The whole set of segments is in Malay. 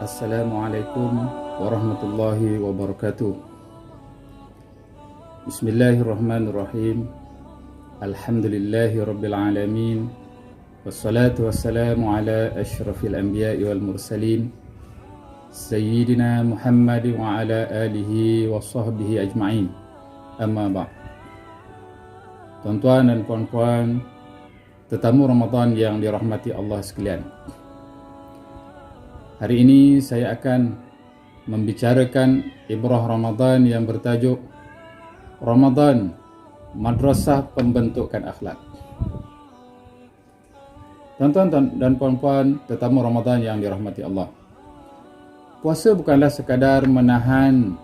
Assalamualaikum warahmatullahi wabarakatuh. Bismillahirrahmanirrahim. Alhamdulillahi rabbil alamin. Wassalatu wassalamu ala asyrafil anbiya'i wal mursalin Sayyidina Muhammad wa ala alihi wa sahbihi ajma'in. Amma ba'. Tuan-tuan dan puan-puan, tetamu Ramadan yang dirahmati Allah sekalian, hari ini saya akan membicarakan ibrah Ramadan yang bertajuk Ramadan, Madrasah Pembentukan Akhlak. Tuan-tuan dan puan-puan, tetamu Ramadan yang dirahmati Allah, puasa bukanlah sekadar menahan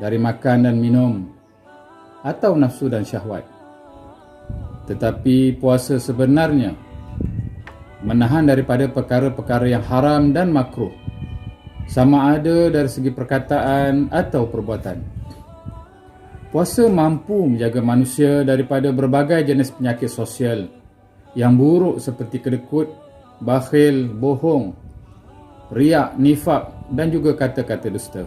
dari makan dan minum atau nafsu dan syahwat. Tetapi puasa sebenarnya menahan daripada perkara-perkara yang haram dan makruh, sama ada dari segi perkataan atau perbuatan. Puasa mampu menjaga manusia daripada berbagai jenis penyakit sosial yang buruk seperti kedekut, bakhil, bohong, riak, nifak dan juga kata-kata dusta.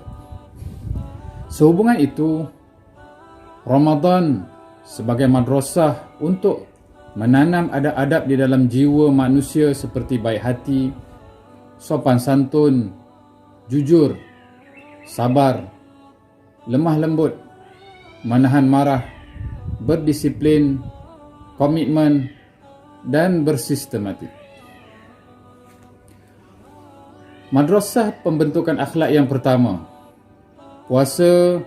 Sehubungan itu, Ramadan sebagai madrasah untuk menanam adab-adab di dalam jiwa manusia seperti baik hati, sopan santun, jujur, sabar, lemah lembut, menahan marah, berdisiplin, komitmen dan bersistematik. Madrasah pembentukan akhlak yang pertama, puasa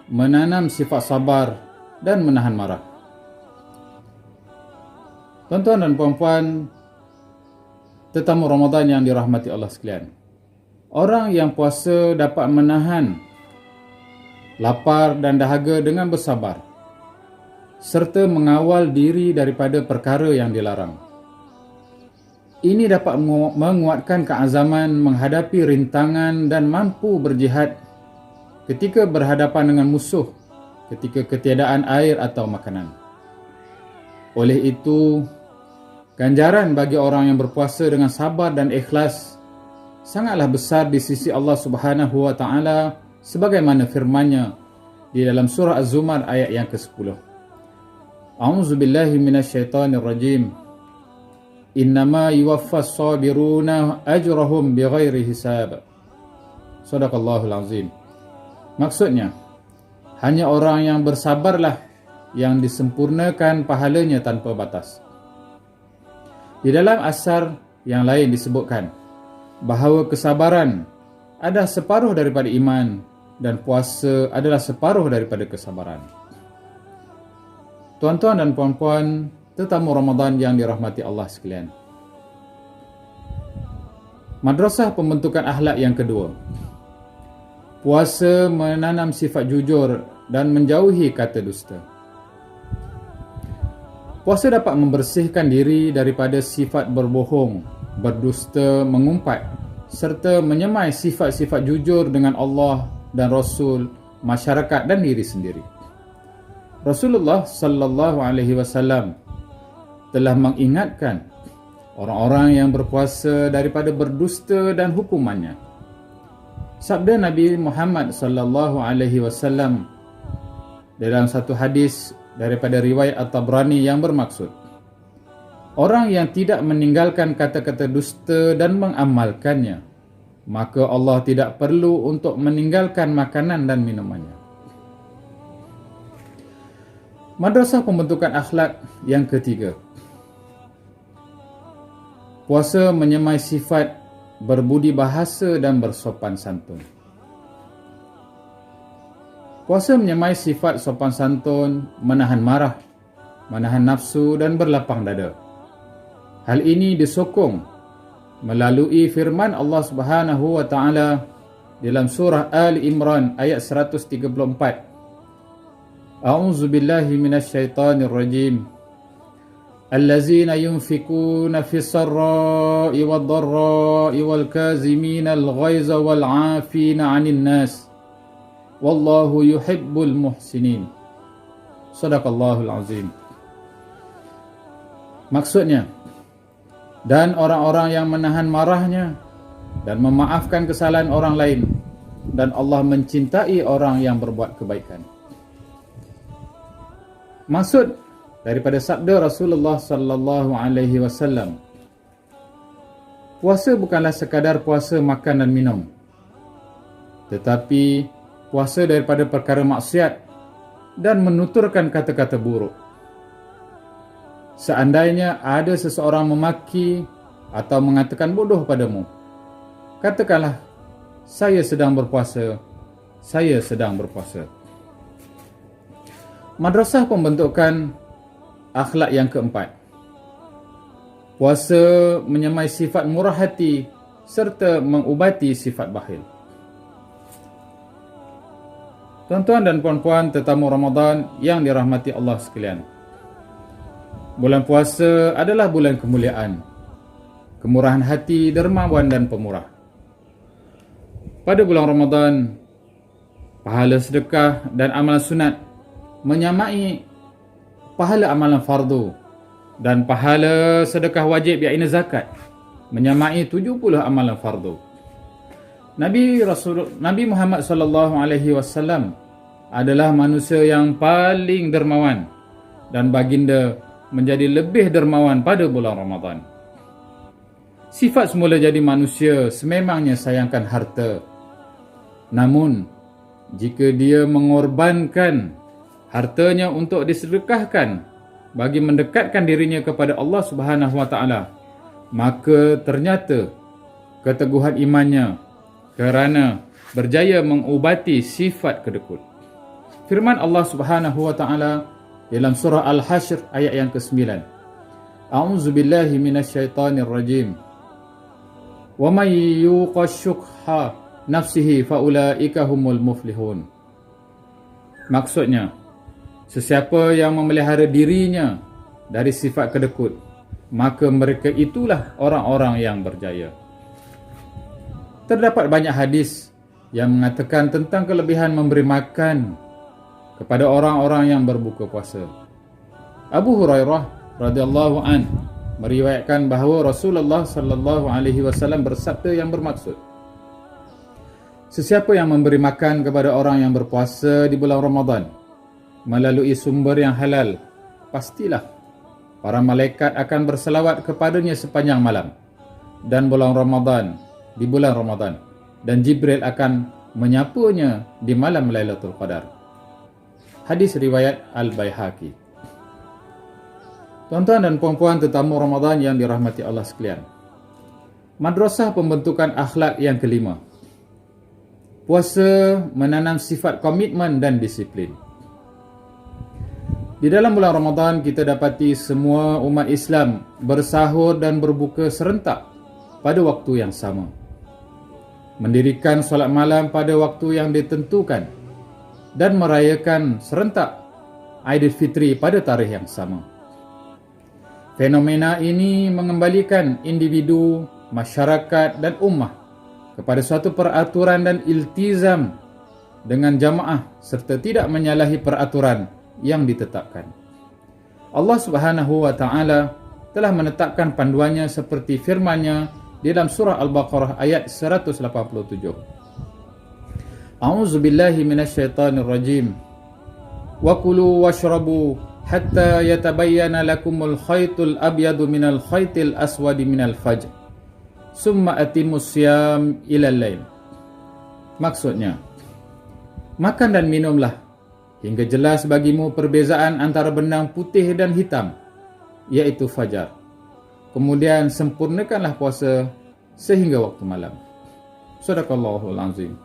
menanam sifat sabar dan menahan marah. Tuan-tuan dan puan-puan, tetamu Ramadan yang dirahmati Allah sekalian, orang yang puasa dapat menahan lapar dan dahaga dengan bersabar, serta mengawal diri daripada perkara yang dilarang. Ini dapat menguatkan keazaman menghadapi rintangan dan mampu berjihad ketika berhadapan dengan musuh ketika ketiadaan air atau makanan. Oleh itu, ganjaran bagi orang yang berpuasa dengan sabar dan ikhlas sangatlah besar di sisi Allah Subhanahu wa taala, sebagaimana firman-Nya di dalam surah Az-Zumar ayat yang ke-10. A'udzubillahi minasyaitonir rajim. Innama yuwaffas sabiruna ajrahum bighairi hisab. Shadaqallahul azim. Maksudnya, hanya orang yang bersabarlah yang disempurnakan pahalanya tanpa batas. Di dalam asar yang lain disebutkan bahawa kesabaran adalah separuh daripada iman dan puasa adalah separuh daripada kesabaran. Tuan-tuan dan puan-puan, tetamu Ramadan yang dirahmati Allah sekalian, madrasah pembentukan akhlak yang kedua, puasa menanam sifat jujur dan menjauhi kata dusta. Puasa dapat membersihkan diri daripada sifat berbohong, berdusta, mengumpat serta menyemai sifat-sifat jujur dengan Allah dan Rasul, masyarakat dan diri sendiri. Rasulullah sallallahu alaihi wasallam telah mengingatkan orang-orang yang berpuasa daripada berdusta dan hukumannya. Sabda Nabi Muhammad sallallahu alaihi wasallam dalam satu hadis daripada riwayat At-Tabrani yang bermaksud, orang yang tidak meninggalkan kata-kata dusta dan mengamalkannya, maka Allah tidak perlu untuk meninggalkan makanan dan minumannya. Madrasah pembentukan akhlak yang ketiga, puasa menyemai sifat berbudi bahasa dan bersopan santun. Puasa menyemai sifat sopan santun, menahan marah, menahan nafsu dan berlapang dada. Hal ini disokong melalui firman Allah Subhanahu wa taala dalam surah Ali Imran ayat 134. A'udzubillahi minasyaitonir rajim. Allazina yunfikuna fis sarra'i wad dharra'i wal kazimina al ghaiza wal 'afina 'anil nas. Wallahu yuhibbul muhsinin. Shadaqallahul azim. Maksudnya, dan orang-orang yang menahan marahnya dan memaafkan kesalahan orang lain, dan Allah mencintai orang yang berbuat kebaikan. Maksud daripada sabda Rasulullah sallallahu alaihi wasallam, puasa bukanlah sekadar puasa makan dan minum, tetapi puasa daripada perkara maksiat dan menuturkan kata-kata buruk. Seandainya ada seseorang memaki atau mengatakan bodoh padamu, katakanlah, saya sedang berpuasa, saya sedang berpuasa. Madrasah pembentukan akhlak yang keempat. Puasa menyamai sifat murah hati serta mengubati sifat bakhil. Tuan-tuan dan puan-puan tetamu Ramadan yang dirahmati Allah sekalian, bulan puasa adalah bulan kemuliaan, kemurahan hati, dermawan dan pemurah. Pada bulan Ramadan, pahala sedekah dan amalan sunat menyamai pahala amalan fardu, dan pahala sedekah wajib iaitu zakat menyamai 70 amalan fardu. Nabi Muhammad sallallahu alaihi wasallam adalah manusia yang paling dermawan, dan baginda menjadi lebih dermawan pada bulan Ramadan. Sifat semula jadi manusia sememangnya sayangkan harta. Namun, jika dia mengorbankan hartanya untuk disedekahkan bagi mendekatkan dirinya kepada Allah Subhanahu wa taala, maka ternyata keteguhan imannya kerana berjaya mengubati sifat kedekut. Firman Allah Subhanahu wa taala dalam surah Al-Hashr ayat yang ke-9. A'udzubillahi minasyaitonir rajim. Wa may yuqashshuha nafsihi faulaika humul muflihun. Maksudnya, sesiapa yang memelihara dirinya dari sifat kedekut, maka mereka itulah orang-orang yang berjaya. Terdapat banyak hadis yang mengatakan tentang kelebihan memberi makan kepada orang-orang yang berbuka puasa. Abu Hurairah radhiyallahu an meriwayatkan bahawa Rasulullah sallallahu alaihi wasallam bersabda yang bermaksud, sesiapa yang memberi makan kepada orang yang berpuasa di bulan Ramadan melalui sumber yang halal, pastilah para malaikat akan berselawat kepadanya sepanjang malam dan di bulan Ramadan, dan Jibril akan menyapanya di malam Lailatul Qadar. Hadis riwayat Al-Baihaqi. Tuan-tuan dan puan-puan tetamu Ramadan yang dirahmati Allah sekalian, madrasah pembentukan akhlak yang kelima. Puasa menanam sifat komitmen dan disiplin. Di dalam bulan Ramadan, kita dapati semua umat Islam bersahur dan berbuka serentak pada waktu yang sama, mendirikan solat malam pada waktu yang ditentukan, dan merayakan serentak Aidilfitri pada tarikh yang sama. Fenomena ini mengembalikan individu, masyarakat dan ummah kepada suatu peraturan dan iltizam dengan jamaah serta tidak menyalahi peraturan yang ditetapkan. Allah Subhanahu wa taala telah menetapkan panduannya seperti firman-Nya dalam surah Al-Baqarah ayat 187. A'udzubillahi minasyaitonir rajim. Wa kulu washrabu hatta yatabayyana lakumul khaytul abyadu minal khaytil aswadi minal fajr. Summa atimus siyam ilal lail. Maksudnya, makan dan minumlah hingga jelas bagimu perbezaan antara benang putih dan hitam, iaitu fajar. Kemudian sempurnakanlah puasa sehingga waktu malam. Sadaqallahul azim.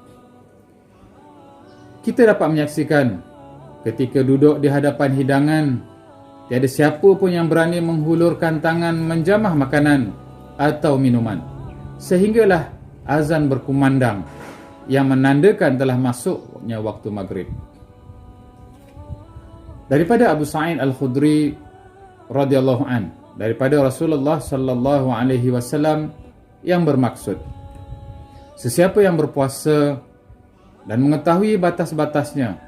Kita dapat menyaksikan ketika duduk di hadapan hidangan, tiada siapa pun yang berani menghulurkan tangan menjamah makanan atau minuman, sehinggalah azan berkumandang yang menandakan telah masuknya waktu maghrib. Daripada Abu Sa'id Al-Khudri radhiyallahu an, daripada Rasulullah sallallahu alaihi wasallam yang bermaksud, sesiapa yang berpuasa dan mengetahui batas-batasnya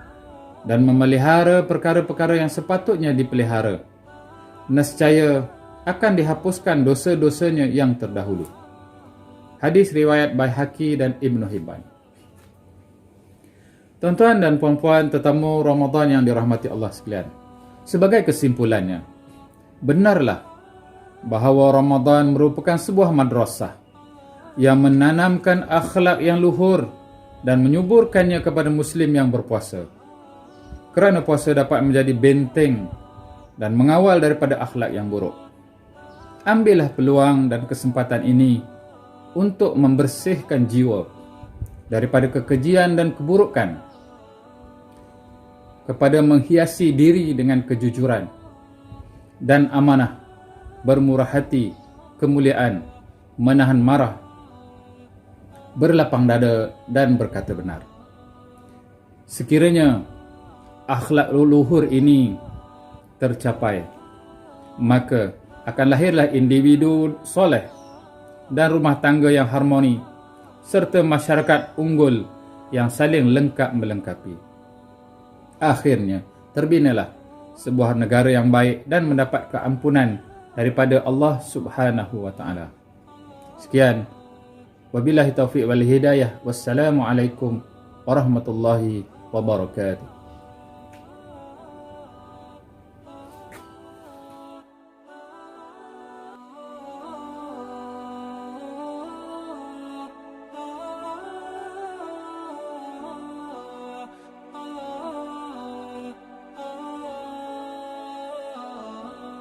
dan memelihara perkara-perkara yang sepatutnya dipelihara, nescaya akan dihapuskan dosa-dosanya yang terdahulu. Hadis riwayat Baihaqi dan Ibnu Hibban. Tuan-tuan dan puan-puan tetamu Ramadan yang dirahmati Allah sekalian. Sebagai kesimpulannya, benarlah bahawa Ramadan merupakan sebuah madrasah yang menanamkan akhlak yang luhur dan menyuburkannya kepada Muslim yang berpuasa. Kerana puasa dapat menjadi benteng dan mengawal daripada akhlak yang buruk. Ambillah peluang dan kesempatan ini untuk membersihkan jiwa daripada kekejian dan keburukan, kepada menghiasi diri dengan kejujuran dan amanah, bermurah hati, kemuliaan, menahan marah, berlapang dada dan berkata benar. Sekiranya akhlak luhur ini tercapai, maka akan lahirlah individu soleh dan rumah tangga yang harmoni serta masyarakat unggul yang saling lengkap melengkapi. Akhirnya terbinalah sebuah negara yang baik dan mendapat keampunan daripada Allah Subhanahu wa taala. Sekian, wabillahi taufiq wal hidayah. Wassalamualaikum warahmatullahi wabarakatuh.